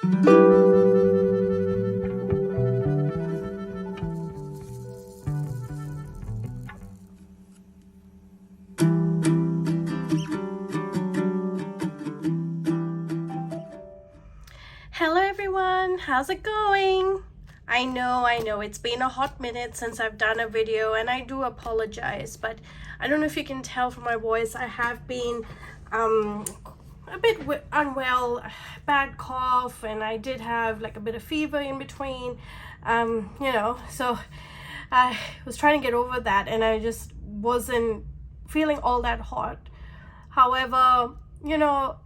Hello everyone, how's it going? I know, it's been a hot minute since I've done a video and I do apologize, but I don't know if you can tell from my voice, I have been a bit unwell, bad cough, and I did have like a bit of fever in between, so I was trying to get over that and I just wasn't feeling all that hot. However, now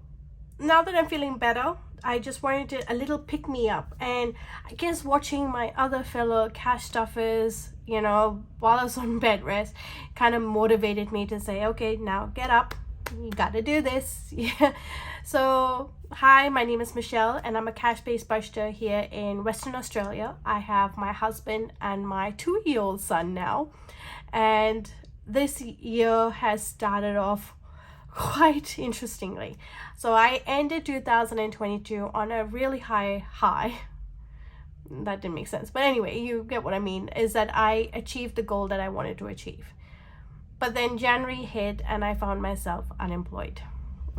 that I'm feeling better, I just wanted a little pick me up, and I guess watching my other fellow cash stuffers, while I was on bed rest, kind of motivated me to say, okay, now get up, you gotta do this. Yeah. So hi, my name is Michelle and I'm a cash-based budgeter here in Western Australia. I have my husband and my 2-year-old son now, and this year has started off quite interestingly. So I ended 2022 on a really high. That didn't make sense, but anyway, you get what I mean, is that I achieved the goal that I wanted to achieve. But then January hit and I found myself unemployed.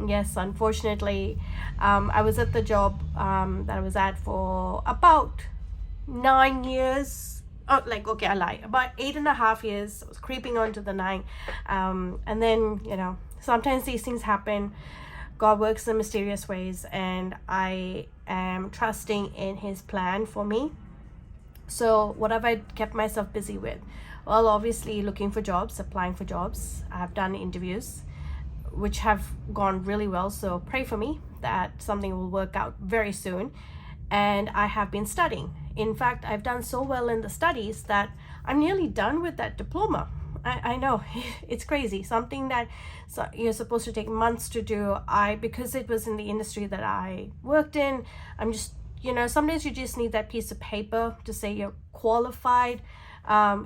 Yes, unfortunately, I was at the job that I was at for about 9 years. Okay, I lie. About 8.5 years. I was creeping on to the 9. And then, sometimes these things happen. God works in mysterious ways, and I am trusting in His plan for me. So what have I kept myself busy with? Well, obviously looking for jobs, applying for jobs. I've done interviews, which have gone really well. So pray for me that something will work out very soon. And I have been studying. In fact, I've done so well in the studies that I'm nearly done with that diploma. I know, it's crazy. Something that you're supposed to take months to do. Because it was in the industry that I worked in, I'm just, sometimes you just need that piece of paper to say you're qualified,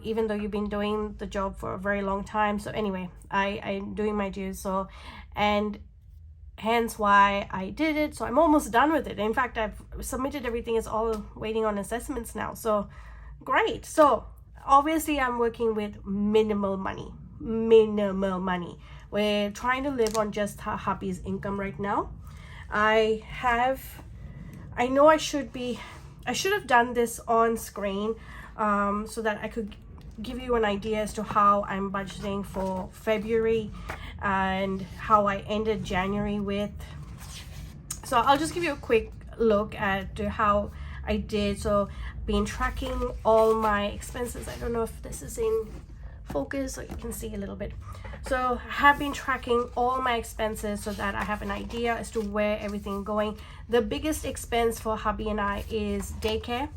even though you've been doing the job for a very long time. So anyway, I'm doing my dues. And hence why I did it. So I'm almost done with it. In fact, I've submitted everything. It's all waiting on assessments now. So great. So obviously I'm working with minimal money. We're trying to live on just her hubby's income right now. I know I should have done this on screen so that I could give you an idea as to how I'm budgeting for February and how I ended January with. So I'll just give you a quick look at how I did. So been tracking all my expenses. I don't know if this is in focus so you can see a little bit. So I have been tracking all my expenses so that I have an idea as to where everything is going. The biggest expense for hubby and I is daycare.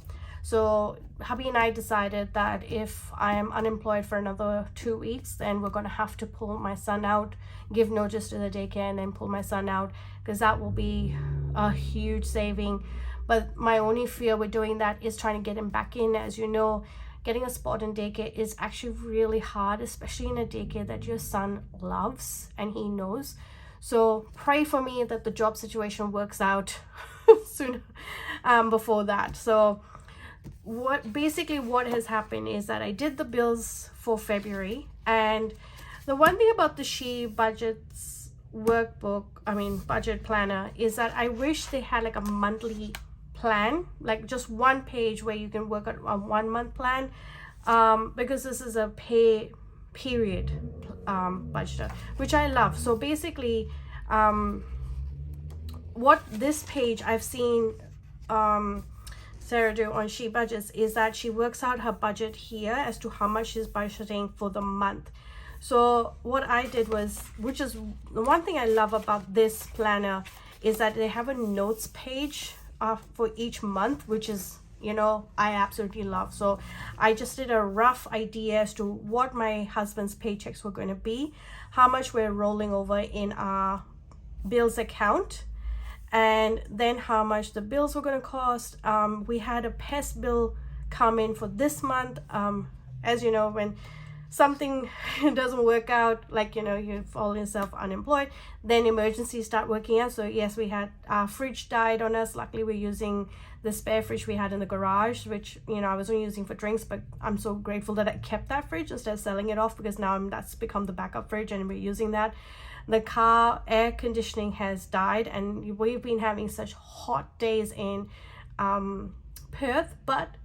So hubby and I decided that if I am unemployed for another 2 weeks, then we're going to have to pull my son out, give notice to the daycare, and then pull my son out, because that will be a huge saving. But my only fear with doing that is trying to get him back in. As you know, getting a spot in daycare is actually really hard, especially in a daycare that your son loves and he knows. So pray for me that the job situation works out soon before that. So what has happened is that I did the bills for February, and the one thing about the She Budgets budget planner, is that I wish they had like a monthly plan, like just one page where you can work on a 1 month plan, because this is a pay period budgeter, which I love. So basically what this page I've seen Sarah do on She Budgets is that she works out her budget here as to how much she's budgeting for the month. So what I did was, which is the one thing I love about this planner, is that they have a notes page for each month, which is, I absolutely love. So I just did a rough idea as to what my husband's paychecks were going to be, how much we're rolling over in our bills account, and then how much the bills were going to cost. We had a pest bill come in for this month. As you know, when something doesn't work out, like, you know, you fall yourself unemployed, then emergencies start working out. So yes, we had our fridge died on us. Luckily we're using the spare fridge we had in the garage, which, you know, I was only using for drinks, but I'm so grateful that I kept that fridge instead of selling it off, because now that's become the backup fridge and we're using that. The car air conditioning has died, and we've been having such hot days in Perth. But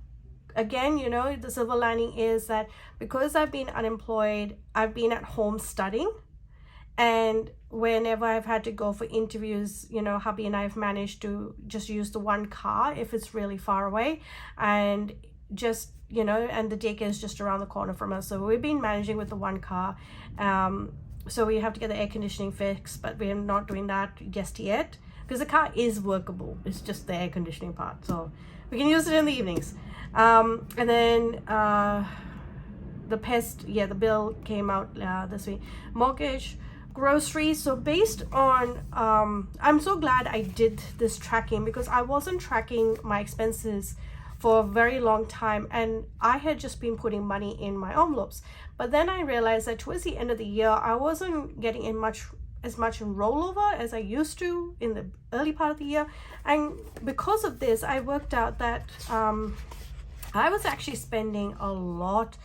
again, you know, the silver lining is that because I've been unemployed, I've been at home studying, and whenever I've had to go for interviews, you know, hubby and I have managed to just use the one car if it's really far away, and just, you know, and the daycare is just around the corner from us, so we've been managing with the one car. So we have to get the air conditioning fixed, but we're not doing that just yet because the car is workable. It's just the air conditioning part, so we can use it in the evenings. And then the pest, yeah, the bill came out this week. Mortgage, groceries. So based on I'm so glad I did this tracking, because I wasn't tracking my expenses for a very long time, and I had just been putting money in my envelopes. But then I realized that towards the end of the year, I wasn't getting in as much in rollover as I used to in the early part of the year. And because of this, I worked out that I was actually spending a lot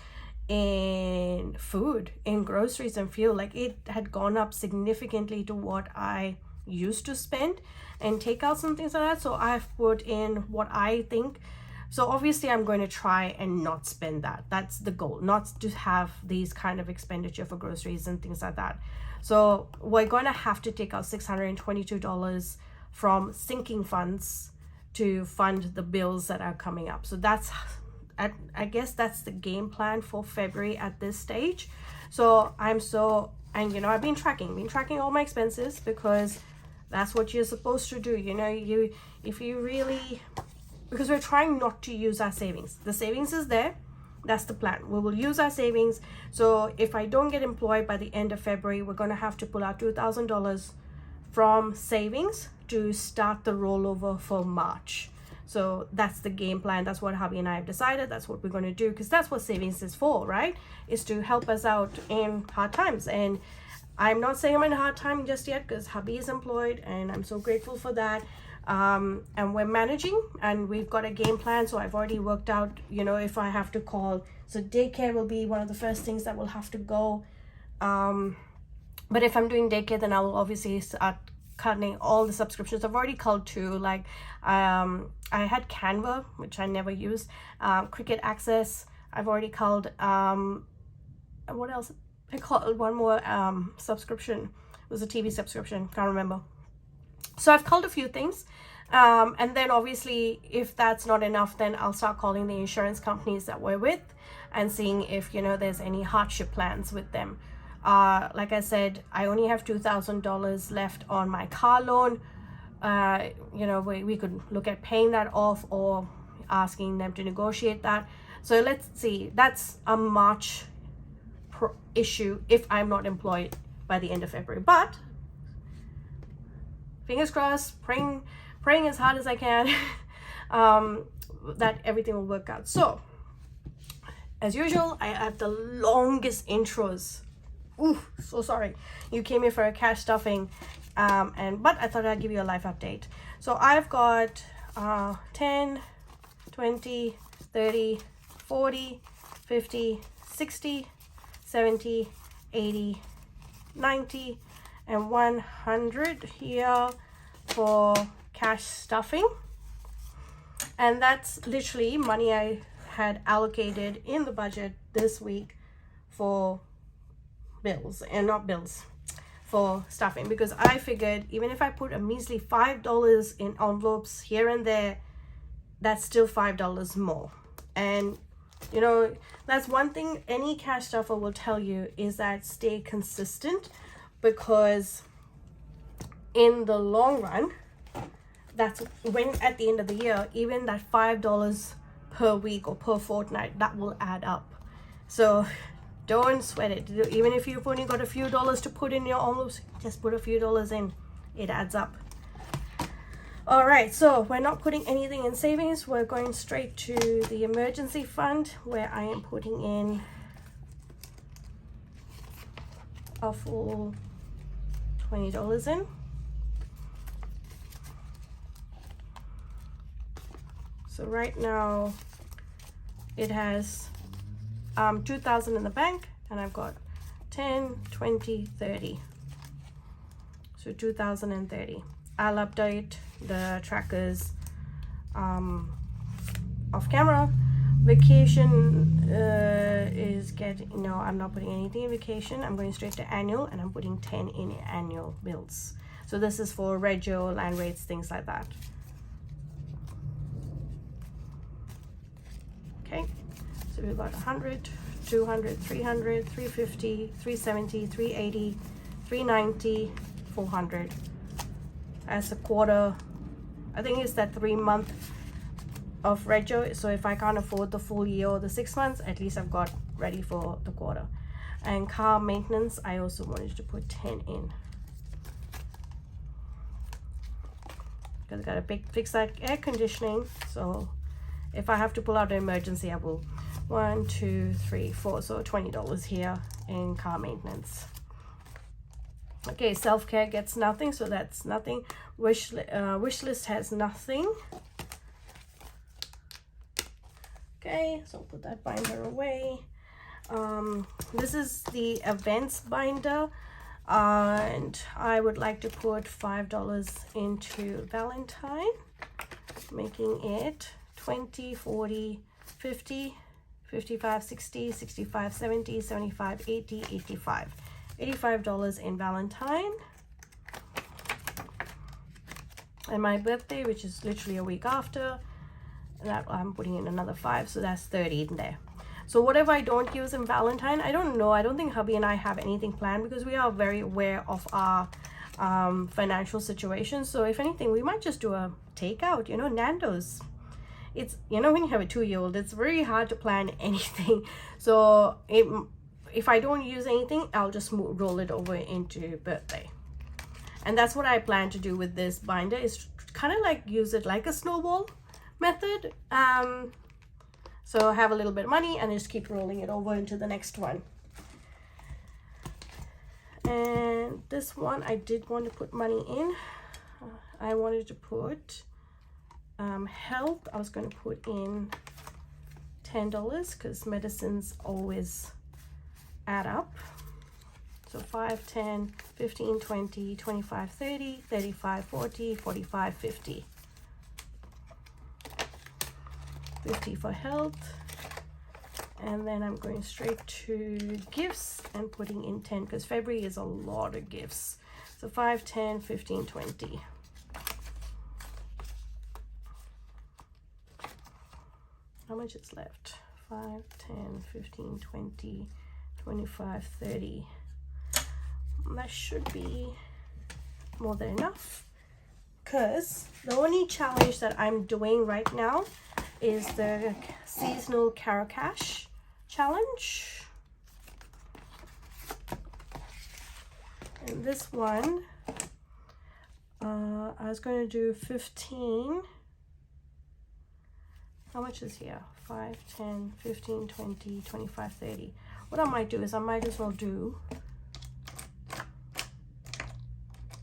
in food, in groceries and fuel. Like, it had gone up significantly to what I used to spend, and takeouts and things like that. So I've put in what I think. So obviously I'm going to try and not spend that. That's the goal, not to have these kind of expenditure for groceries and things like that. So we're going to have to take out $622 from sinking funds to fund the bills that are coming up. So that's, I guess that's the game plan for February at this stage. So and you know, I've been tracking all my expenses, because that's what you're supposed to do. You know, because we're trying not to use our savings. The savings is there. That's the plan. We will use our savings. So if I don't get employed by the end of February, we're going to have to pull out $2,000 from savings to start the rollover for March. So that's the game plan. That's what hubby and I have decided. That's what we're going to do, because that's what savings is for, right? Is to help us out in hard times. And I'm not saying I'm in a hard time just yet, because hubby is employed, and I'm so grateful for that. And we're managing, and we've got a game plan. So I've already worked out, you know, if I have to call, so daycare will be one of the first things that will have to go. But if I'm doing daycare, then I will obviously start cutting all the subscriptions. I've already called 2, like I had Canva, which I never used, Cricket Access. I've already called what else? I called one more subscription. It was a TV subscription, can't remember. So I've called a few things, and then obviously if that's not enough, then I'll start calling the insurance companies that we're with and seeing if, you know, there's any hardship plans with them. Like I said, I only have $2,000 left on my car loan. You know, we could look at paying that off or asking them to negotiate that. So let's see, that's a March issue if I'm not employed by the end of February. But fingers crossed, praying as hard as I can that everything will work out. So as usual, I have the longest intros. Ooh, so sorry. You came here for a cash stuffing, but I thought I'd give you a life update. So I've got 10, 20, 30, 40, 50, 60, 70, 80, 90, and 100 here for cash stuffing. And that's literally money I had allocated in the budget this week for bills, and not bills, for stuffing, because I figured even if I put a measly $5 in envelopes here and there, that's still $5 more. And you know, that's one thing any cash stuffer will tell you, is that stay consistent, because in the long run, that's when at the end of the year, even that $5 per week or per fortnight, that will add up. So don't sweat it. Even if you've only got a few dollars to put in your envelopes, just put a few dollars in. It adds up. All right, so we're not putting anything in savings. We're going straight to the emergency fund, where I am putting in a full $20 in. So right now it has 2,000 in the bank, and I've got 10, 20, 30. So 2,030. I'll update the trackers off camera. Vacation is getting, no, I'm not putting anything in vacation. I'm going straight to annual, and I'm putting 10 in annual bills. So this is for rego, land rates, things like that. Okay, so we've got 100, 200, 300, 350, 370, 380, 390, 400. As a quarter, I think it's that 3 month of rego. So if I can't afford the full year or the 6 months, at least I've got ready for the quarter. And car maintenance, I also wanted to put 10 in, because I gotta fix that air conditioning. So if I have to pull out an emergency, I will. 1, 2, 3, 4, so $20 here in car maintenance. Okay, self-care gets nothing, so that's nothing. Wish list has nothing. Okay, so I'll put that binder away. This is the events binder, and I would like to put $5 into Valentine, making it 20, 40, 50, 55, 60, 65, 70, 75, 80, 85. $85 in Valentine. And my birthday, which is literally a week after, that I'm putting in another 5, so that's 30 in there. So whatever I don't use in Valentine, I don't know, I don't think hubby and I have anything planned, because we are very aware of our financial situation. So if anything, we might just do a takeout, you know, Nando's. It's, you know, when you have a 2-year-old, it's very hard to plan anything. So if I don't use anything, I'll just roll it over into birthday. And that's what I plan to do with this binder, is kind of like use it like a snowball method. So have a little bit of money and just keep rolling it over into the next one. And this one, I did want to put money in. I wanted to put health. I was going to put in $10, because medicines always add up. So 5, 10, 15, 20, 25, 30, 35, 40, 45, 50. 50 for health. And then I'm going straight to gifts and putting in 10, because February is a lot of gifts. So 5, 10, 15, 20. How much is left? 5, 10, 15, 20, 25, 30. That should be more than enough, because the only challenge that I'm doing right now is the seasonal Caro Cash challenge. And this one, I was going to do 15. How much is here? 5, 10, 15, 20, 25, 30. What I might do is I might as well do,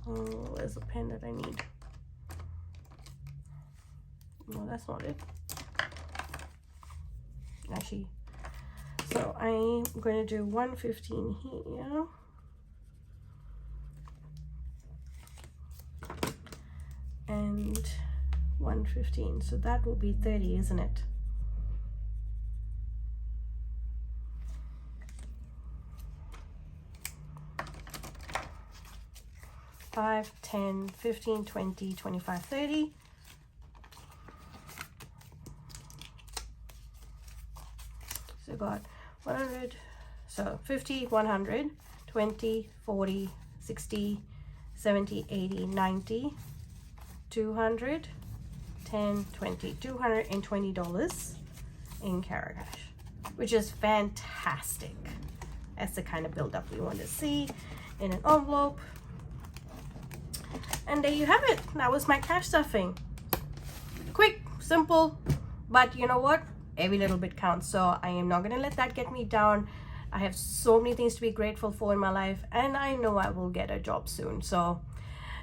oh, there's a pen that I need. No, that's not it. Actually, so I'm going to do 115 here. And 115, so that will be 30, isn't it? $5, 10, 15, 20, 25, 30. So got 100, so 50, 100, 20, 40, 60, 70, 80, 90, 200, 10, 20, $220 in Caro Cash, which is fantastic. That's the kind of build-up we want to see in an envelope. And there you have it. That was my cash stuffing. Quick, simple, but you know what? Every little bit counts. So I am not going to let that get me down. I have so many things to be grateful for in my life, and I know I will get a job soon. So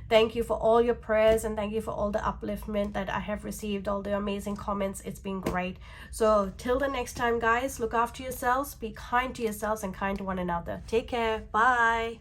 thank you for all your prayers, and thank you for all the upliftment that I have received, all the amazing comments. It's been great. So till the next time, guys, look after yourselves, be kind to yourselves and kind to one another. Take care. Bye.